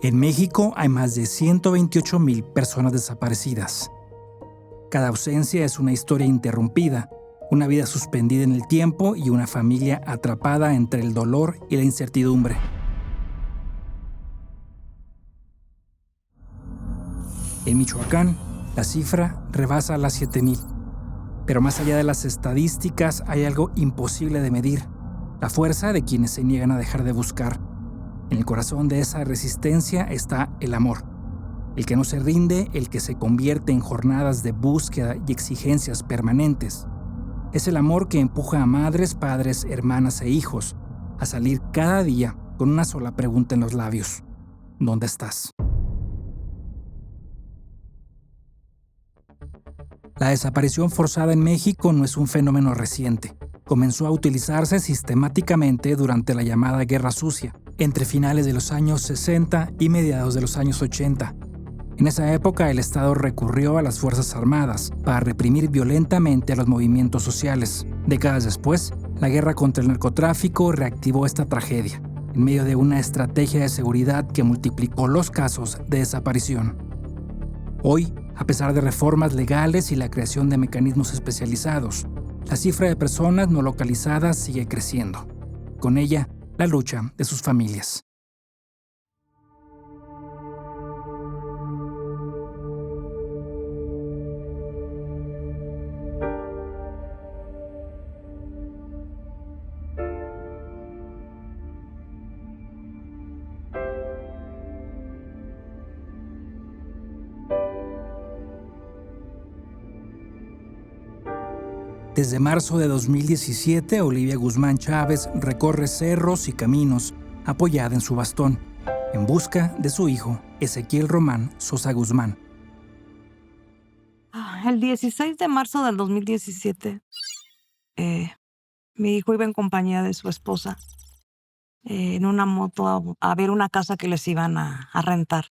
En México hay más de 128,000 personas desaparecidas. Cada ausencia es una historia interrumpida, una vida suspendida en el tiempo y una familia atrapada entre el dolor y la incertidumbre. En Michoacán, la cifra rebasa las 7,000. Pero más allá de las estadísticas hay algo imposible de medir: la fuerza de quienes se niegan a dejar de buscar. En el corazón de esa resistencia está el amor. El que no se rinde, el que se convierte en jornadas de búsqueda y exigencias permanentes. Es el amor que empuja a madres, padres, hermanas e hijos a salir cada día con una sola pregunta en los labios: ¿dónde estás? La desaparición forzada en México no es un fenómeno reciente. Comenzó a utilizarse sistemáticamente durante la llamada Guerra Sucia, entre finales de los años 60 y mediados de los años 80. En esa época, el Estado recurrió a las Fuerzas Armadas para reprimir violentamente a los movimientos sociales. Décadas después, la guerra contra el narcotráfico reactivó esta tragedia, en medio de una estrategia de seguridad que multiplicó los casos de desaparición. Hoy, a pesar de reformas legales y la creación de mecanismos especializados, la cifra de personas no localizadas sigue creciendo. Con ella, la lucha de sus familias. Desde marzo de 2017, Olivia Guzmán Chávez recorre cerros y caminos apoyada en su bastón, en busca de su hijo, Ezequiel Román Sosa Guzmán. El 16 de marzo del 2017, mi hijo iba en compañía de su esposa en una moto a ver una casa que les iban a rentar.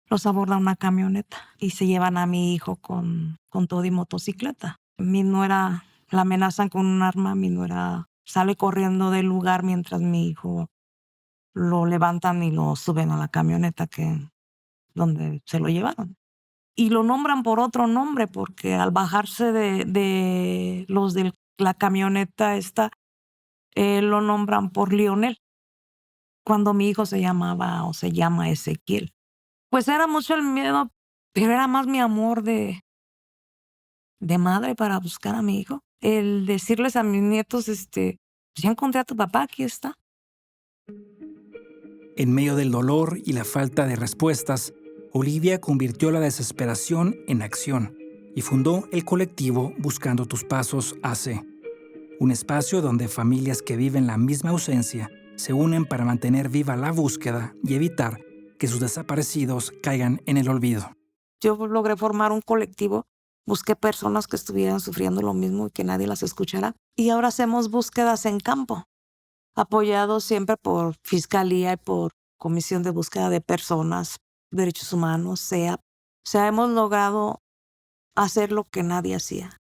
Los aborda una camioneta y se llevan a mi hijo con todo y motocicleta. Mi nuera la amenazan con un arma, mi nuera sale corriendo del lugar mientras mi hijo lo levantan y lo suben a la camioneta donde se lo llevaron. Y lo nombran por otro nombre porque al bajarse de los de la camioneta esta, lo nombran por Lionel, cuando mi hijo se llamaba o se llama Ezequiel. Pues era mucho el miedo, pero era más mi amor de madre para buscar a mi hijo. El decirles a mis nietos, ya encontré a tu papá, aquí está. En medio del dolor y la falta de respuestas, Olivia convirtió la desesperación en acción y fundó el colectivo Buscando tus Pasos AC, un espacio donde familias que viven la misma ausencia se unen para mantener viva la búsqueda y evitar que sus desaparecidos caigan en el olvido. Yo logré formar un colectivo, busqué personas que estuvieran sufriendo lo mismo y que nadie las escuchara, y ahora hacemos búsquedas en campo, apoyados siempre por Fiscalía y por Comisión de Búsqueda de Personas, Derechos Humanos, SEAP. O sea, hemos logrado hacer lo que nadie hacía.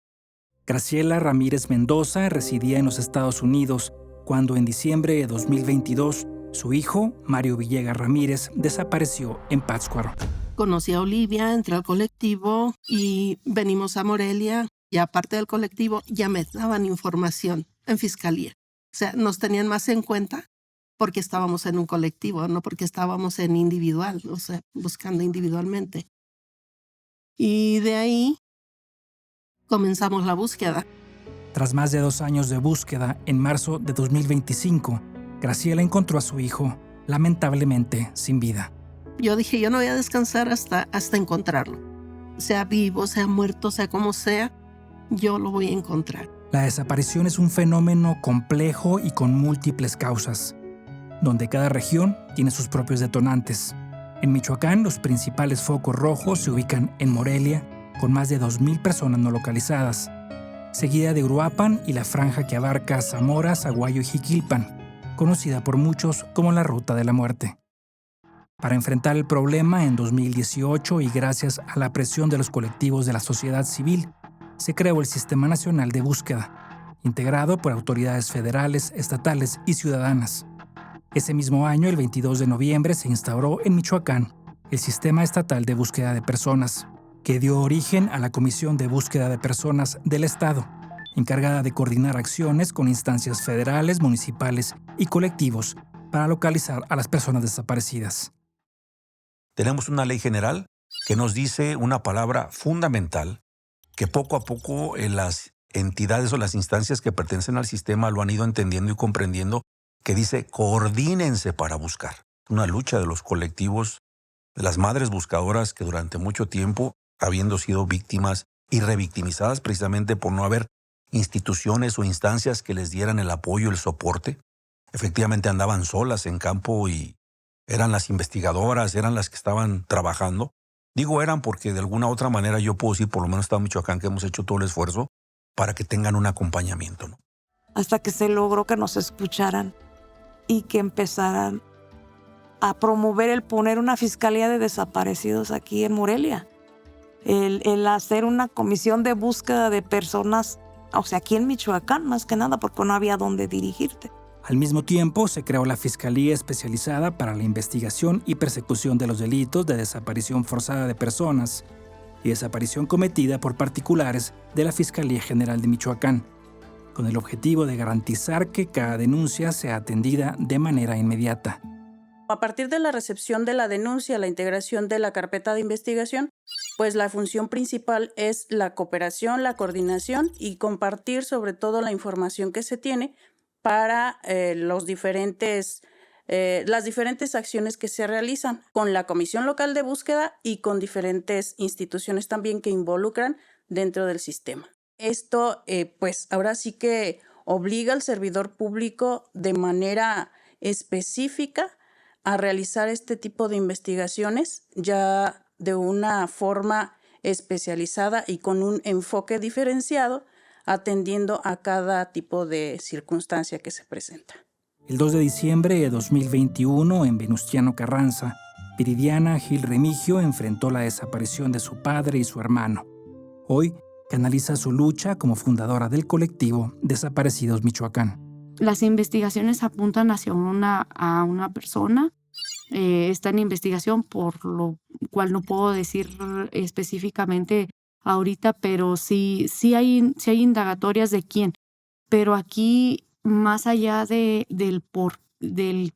Graciela Ramírez Mendoza residía en los Estados Unidos cuando en diciembre de 2022 su hijo, Mario Villegas Ramírez, desapareció en Pátzcuaro. Conocí a Olivia, entré al colectivo y venimos a Morelia, y aparte del colectivo ya me daban información en Fiscalía. O sea, nos tenían más en cuenta porque estábamos en un colectivo, no porque estábamos en individual, o sea, buscando individualmente. Y de ahí comenzamos la búsqueda. Tras más de 2 años de búsqueda, en marzo de 2025, Graciela encontró a su hijo, lamentablemente sin vida. Yo dije, yo no voy a descansar hasta encontrarlo. Sea vivo, sea muerto, sea como sea, yo lo voy a encontrar. La desaparición es un fenómeno complejo y con múltiples causas, donde cada región tiene sus propios detonantes. En Michoacán, los principales focos rojos se ubican en Morelia, con más de 2,000 personas no localizadas, seguida de Uruapan y la franja que abarca Zamora, Zaguayo y Jiquilpan, conocida por muchos como la Ruta de la Muerte. Para enfrentar el problema, en 2018 y gracias a la presión de los colectivos de la sociedad civil, se creó el Sistema Nacional de Búsqueda, integrado por autoridades federales, estatales y ciudadanas. Ese mismo año, el 22 de noviembre, se instauró en Michoacán el Sistema Estatal de Búsqueda de Personas, que dio origen a la Comisión de Búsqueda de Personas del Estado, encargada de coordinar acciones con instancias federales, municipales y colectivos para localizar a las personas desaparecidas. Tenemos una ley general que nos dice una palabra fundamental que poco a poco las entidades o las instancias que pertenecen al sistema lo han ido entendiendo y comprendiendo, que dice coordínense para buscar. Una lucha de los colectivos, de las madres buscadoras que durante mucho tiempo, habiendo sido víctimas y revictimizadas precisamente por no haber instituciones o instancias que les dieran el apoyo, el soporte, efectivamente andaban solas en campo y eran las investigadoras, eran las que estaban trabajando. Digo eran porque de alguna otra manera yo puedo decir, por lo menos Estado de Michoacán, que hemos hecho todo el esfuerzo para que tengan un acompañamiento, ¿no? Hasta que se logró que nos escucharan y que empezaran a promover el poner una fiscalía de desaparecidos aquí en Morelia. El hacer una comisión de búsqueda de personas, o sea, aquí en Michoacán más que nada, porque no había dónde dirigirte. Al mismo tiempo, se creó la Fiscalía Especializada para la Investigación y Persecución de los Delitos de Desaparición Forzada de Personas y Desaparición Cometida por Particulares de la Fiscalía General de Michoacán, con el objetivo de garantizar que cada denuncia sea atendida de manera inmediata. A partir de la recepción de la denuncia, la integración de la carpeta de investigación, pues la función principal es la cooperación, la coordinación y compartir sobre todo la información que se tiene para las diferentes acciones que se realizan con la Comisión Local de Búsqueda y con diferentes instituciones también que involucran dentro del sistema. Esto, pues ahora sí que obliga al servidor público de manera específica a realizar este tipo de investigaciones ya de una forma especializada y con un enfoque diferenciado, atendiendo a cada tipo de circunstancia que se presenta. El 2 de diciembre de 2021, en Venustiano Carranza, Viridiana Gil Remigio enfrentó la desaparición de su padre y su hermano. Hoy canaliza su lucha como fundadora del colectivo Desaparecidos Michoacán. Las investigaciones apuntan hacia a una persona. Está en investigación, por lo cual no puedo decir específicamente ahorita, pero sí hay indagatorias de quién. Pero aquí, más allá del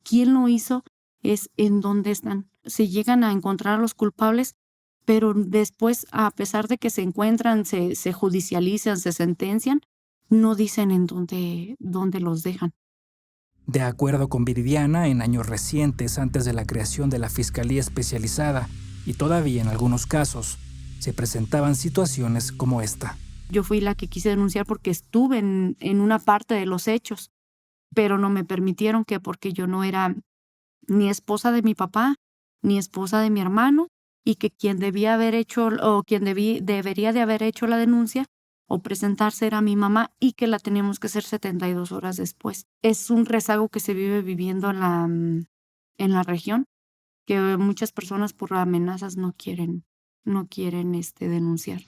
quién lo hizo, es en dónde están. Se llegan a encontrar a los culpables, pero después, a pesar de que se encuentran, se judicializan, se sentencian, no dicen en dónde los dejan. De acuerdo con Viridiana, en años recientes, antes de la creación de la Fiscalía Especializada, y todavía en algunos casos, se presentaban situaciones como esta. Yo fui la que quise denunciar porque estuve en una parte de los hechos, pero no me permitieron porque yo no era ni esposa de mi papá, ni esposa de mi hermano, y que quien debía haber hecho o quien debería de haber hecho la denuncia o presentarse era mi mamá y que la teníamos que hacer 72 horas después. Es un rezago que se vive viviendo en la región, que muchas personas por amenazas no quieren denunciar.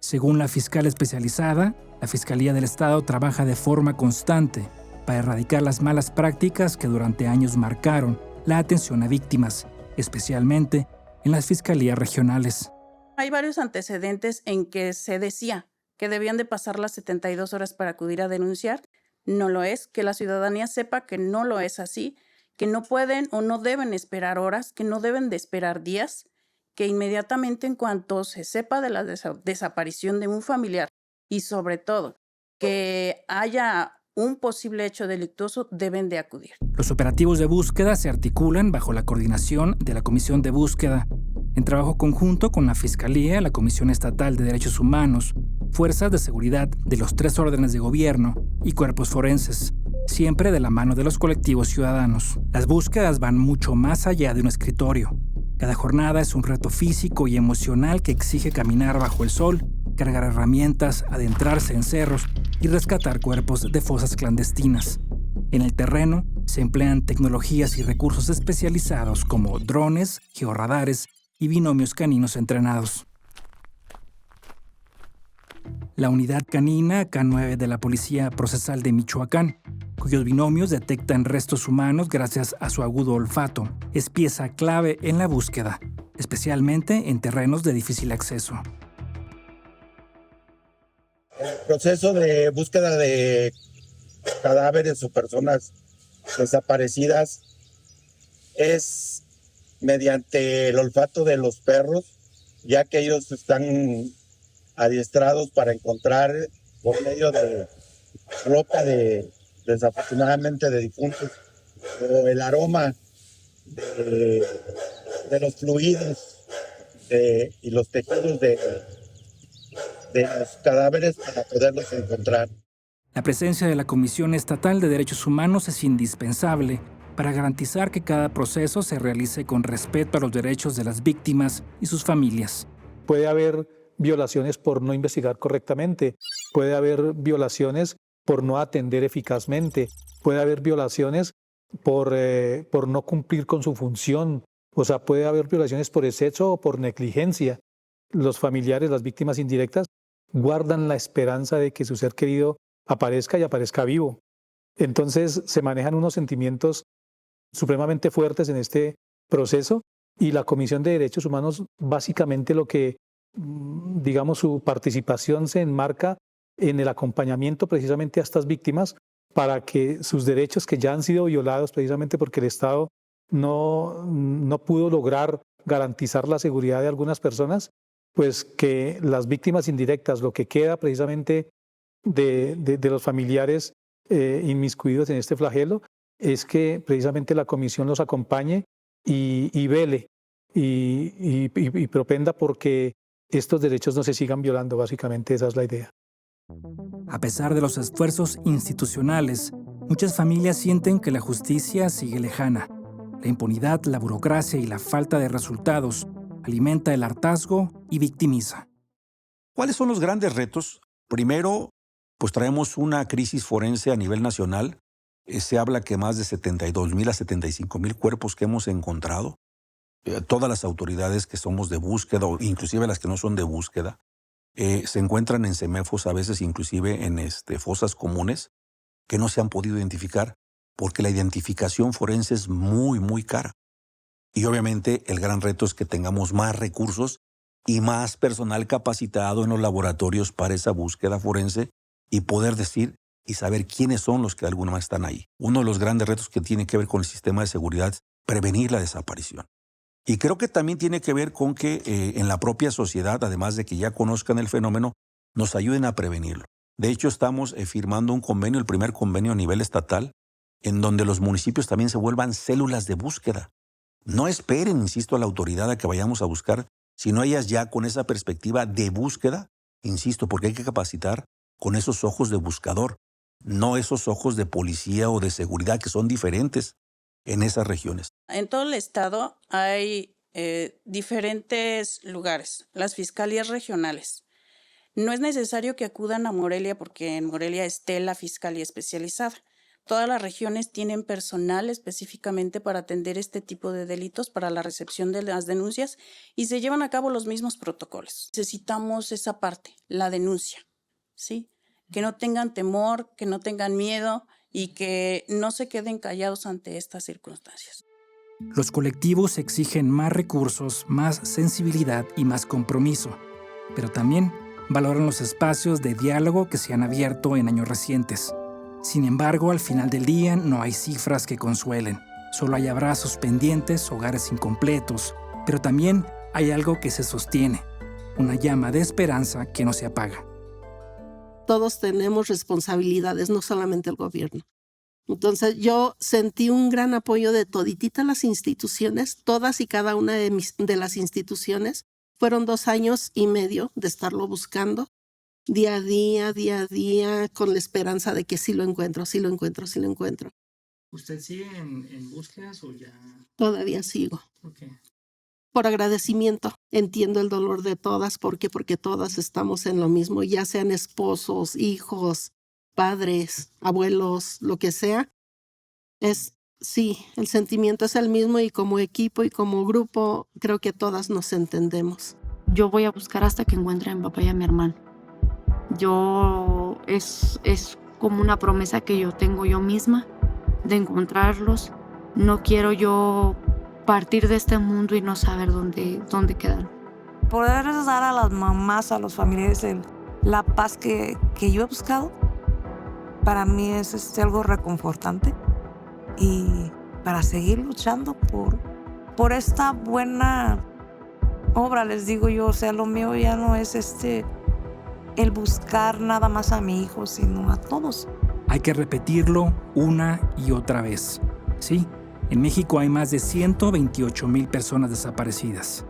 Según la fiscal especializada, la Fiscalía del Estado trabaja de forma constante para erradicar las malas prácticas que durante años marcaron la atención a víctimas, especialmente en las fiscalías regionales. Hay varios antecedentes en que se decía que debían de pasar las 72 horas para acudir a denunciar. No lo es, que la ciudadanía sepa que no lo es así, que no pueden o no deben esperar horas, que no deben de esperar días, que inmediatamente en cuanto se sepa de la desaparición de un familiar y sobre todo que haya un posible hecho delictuoso, deben de acudir. Los operativos de búsqueda se articulan bajo la coordinación de la Comisión de Búsqueda, en trabajo conjunto con la Fiscalía, la Comisión Estatal de Derechos Humanos, fuerzas de seguridad de los 3 órdenes de gobierno y cuerpos forenses, siempre de la mano de los colectivos ciudadanos. Las búsquedas van mucho más allá de un escritorio. Cada jornada es un reto físico y emocional que exige caminar bajo el sol, cargar herramientas, adentrarse en cerros y rescatar cuerpos de fosas clandestinas. En el terreno se emplean tecnologías y recursos especializados como drones, georradares y binomios caninos entrenados. La unidad canina K9 de la Policía Procesal de Michoacán, cuyos binomios detectan restos humanos gracias a su agudo olfato, es pieza clave en la búsqueda. especialmente en terrenos de difícil acceso. El proceso de búsqueda de cadáveres o personas desaparecidas es mediante el olfato de los perros, ya que ellos están adiestrados para encontrar por medio de ropa desafortunadamente de difuntos, o el aroma de los fluidos y los tejidos de los cadáveres para poderlos encontrar. La presencia de la Comisión Estatal de Derechos Humanos es indispensable para garantizar que cada proceso se realice con respeto a los derechos de las víctimas y sus familias. Puede haber violaciones por no investigar correctamente, puede haber violaciones por no atender eficazmente, puede haber violaciones por no cumplir con su función, o sea, puede haber violaciones por exceso o por negligencia. Los familiares, las víctimas indirectas, guardan la esperanza de que su ser querido aparezca y aparezca vivo. Entonces se manejan unos sentimientos supremamente fuertes en este proceso y la Comisión de Derechos Humanos básicamente digamos, su participación se enmarca en el acompañamiento precisamente a estas víctimas para que sus derechos que ya han sido violados precisamente porque el Estado no pudo lograr garantizar la seguridad de algunas personas, pues que las víctimas indirectas, lo que queda precisamente de los familiares inmiscuidos en este flagelo, es que precisamente la comisión los acompañe y vele y propenda porque estos derechos no se sigan violando. Básicamente esa es la idea. A pesar de los esfuerzos institucionales, muchas familias sienten que la justicia sigue lejana. La impunidad, la burocracia y la falta de resultados alimenta el hartazgo y victimiza. ¿Cuáles son los grandes retos? Primero, pues traemos una crisis forense a nivel nacional. Se habla que más de 72,000 a 75,000 cuerpos que hemos encontrado. Todas las autoridades que somos de búsqueda, o inclusive las que no son de búsqueda, se encuentran en CEMEFOS, a veces inclusive en fosas comunes, que no se han podido identificar, porque la identificación forense es muy, muy cara. Y obviamente el gran reto es que tengamos más recursos y más personal capacitado en los laboratorios para esa búsqueda forense y poder decir y saber quiénes son los que de alguna manera están ahí. Uno de los grandes retos que tiene que ver con el sistema de seguridad es prevenir la desaparición. Y creo que también tiene que ver con que en la propia sociedad, además de que ya conozcan el fenómeno, nos ayuden a prevenirlo. De hecho, estamos firmando un convenio, el primer convenio a nivel estatal, en donde los municipios también se vuelvan células de búsqueda. No esperen, insisto, a la autoridad a que vayamos a buscar, sino ellas ya con esa perspectiva de búsqueda, insisto, porque hay que capacitar con esos ojos de buscador, no esos ojos de policía o de seguridad que son diferentes en esas regiones. En todo el estado hay diferentes lugares, las fiscalías regionales. No es necesario que acudan a Morelia porque en Morelia esté la fiscalía especializada. Todas las regiones tienen personal específicamente para atender este tipo de delitos, para la recepción de las denuncias y se llevan a cabo los mismos protocolos. Necesitamos esa parte, la denuncia, ¿sí? Que no tengan temor, que no tengan miedo y que no se queden callados ante estas circunstancias. Los colectivos exigen más recursos, más sensibilidad y más compromiso, pero también valoran los espacios de diálogo que se han abierto en años recientes. Sin embargo, al final del día no hay cifras que consuelen. Solo hay abrazos pendientes, hogares incompletos, pero también hay algo que se sostiene, una llama de esperanza que no se apaga. Todos tenemos responsabilidades, no solamente el gobierno. Entonces yo sentí un gran apoyo de todititas las instituciones, todas y cada una de las instituciones. Fueron 2 años y medio de estarlo buscando. Día a día, con la esperanza de que sí lo encuentro. ¿Usted sigue en búsquedas o ya...? Todavía sigo. ¿Por qué? Por agradecimiento. Entiendo el dolor de todas. ¿Por qué? Porque todas estamos en lo mismo, ya sean esposos, hijos, padres, abuelos, lo que sea. Sí, el sentimiento es el mismo y como equipo y como grupo creo que todas nos entendemos. Yo voy a buscar hasta que encuentre a mi papá y a mi hermano. Es como una promesa que yo tengo yo misma de encontrarlos. No quiero yo partir de este mundo y no saber dónde quedan. Poder dar a las mamás, a los familiares, la paz que yo he buscado, para mí es algo reconfortante. Y para seguir luchando por esta buena obra, les digo yo, o sea, lo mío ya no es el buscar nada más a mi hijo, sino a todos. Hay que repetirlo una y otra vez. Sí, en México hay más de 128,000 personas desaparecidas.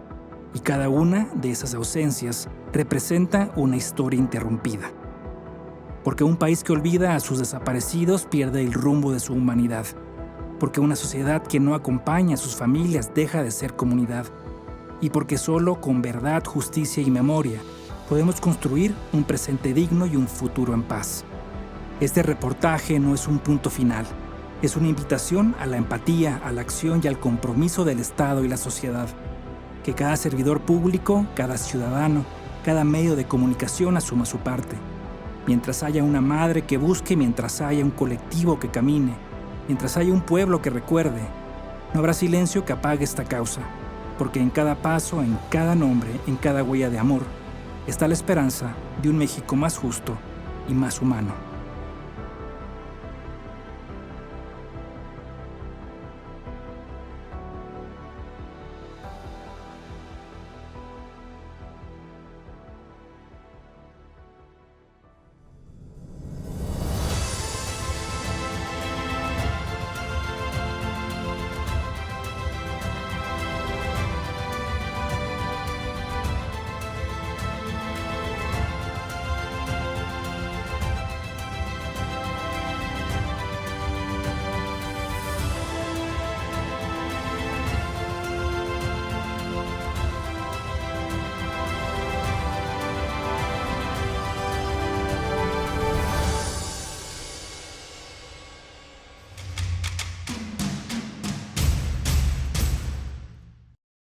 Y cada una de esas ausencias representa una historia interrumpida. Porque un país que olvida a sus desaparecidos pierde el rumbo de su humanidad. Porque una sociedad que no acompaña a sus familias deja de ser comunidad. Y porque solo con verdad, justicia y memoria podemos construir un presente digno y un futuro en paz. Este reportaje no es un punto final. Es una invitación a la empatía, a la acción y al compromiso del Estado y la sociedad. Que cada servidor público, cada ciudadano, cada medio de comunicación asuma su parte. Mientras haya una madre que busque, mientras haya un colectivo que camine, mientras haya un pueblo que recuerde, no habrá silencio que apague esta causa, porque en cada paso, en cada nombre, en cada huella de amor, está la esperanza de un México más justo y más humano.